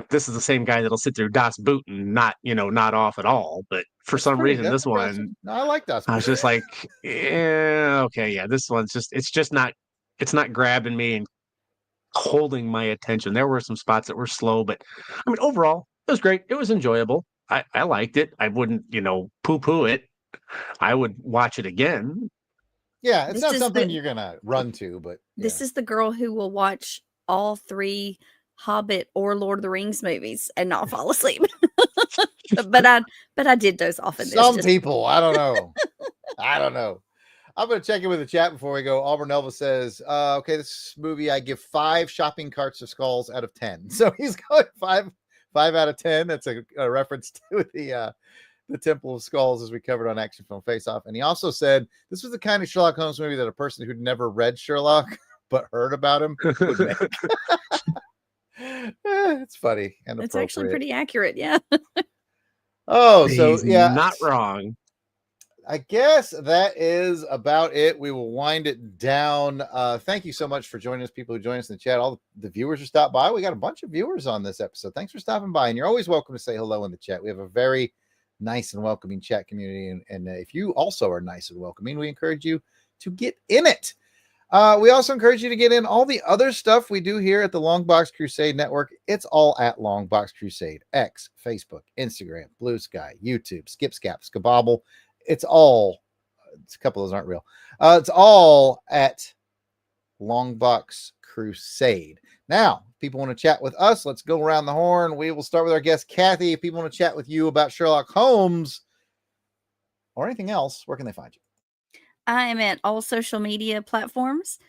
this is the same guy that'll sit through Das Boot and not off at all. But for some reason, this one, no, I like Das Boot. I was just like, yeah, okay, yeah, this one's it's not grabbing me and holding my attention. There were some spots that were slow, but I mean, overall, it was great. It was enjoyable. I liked it. I wouldn't, poo-poo it. I would watch it again. Yeah, it's not something you're gonna run to, but this is the girl who will watch all 3 Hobbit or Lord of the Rings movies and not fall asleep. but I did doze off in this. Some people, I don't know. I'm going to check in with the chat before we go. Auburn Elva says, okay, this movie, I give 5 shopping carts of skulls out of 10. So he's going 5 out of 10. That's a reference to the Temple of Skulls, as we covered on Action Film Face Off. And he also said this was the kind of Sherlock Holmes movie that a person who'd never read Sherlock but heard about him would make. It's funny. And it's actually pretty accurate. Yeah. Oh, so he's yeah, not wrong. I guess that is about it. We will wind it down. Thank you so much for joining us, people who join us in the chat. All the viewers who stopped by. We got a bunch of viewers on this episode. Thanks for stopping by. And you're always welcome to say hello in the chat. We have a very nice and welcoming chat community. And if you also are nice and welcoming, we encourage you to get in it. We also encourage you to get in all the other stuff we do here at the Longbox Crusade Network. It's all at Longbox Crusade. X, Facebook, Instagram, Blue Sky, YouTube, Skip Scap, Skabobble. It's all, a couple of those aren't real. It's all at Longbox Crusade. Now, if people want to chat with us, let's go around the horn. We will start with our guest, Kathy. If people want to chat with you about Sherlock Holmes or anything else, where can they find you? I am at all social media platforms,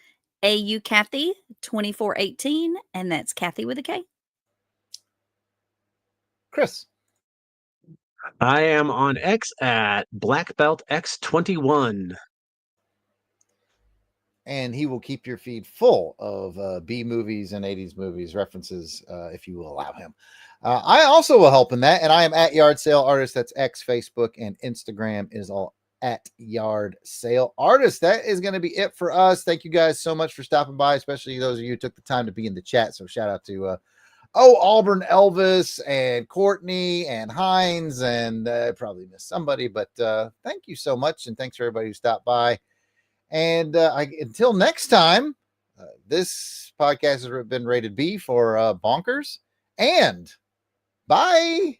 AU Kathy 2418, and that's Kathy with a K. Chris. I am on X at BlackBeltX21. And he will keep your feed full of B movies and 80s movies references if you will allow him. I also will help in that, and I am at Yard Sale Artist. That's X, Facebook, and Instagram is all at Yard Sale Artist. That is going to be it for us. Thank you guys so much for stopping by, especially those of you who took the time to be in the chat. So shout out to Auburn Elvis and Courtney and Hines, and probably missed somebody, but thank you so much, and thanks for everybody who stopped by. And until next time, this podcast has been rated B for bonkers, and bye.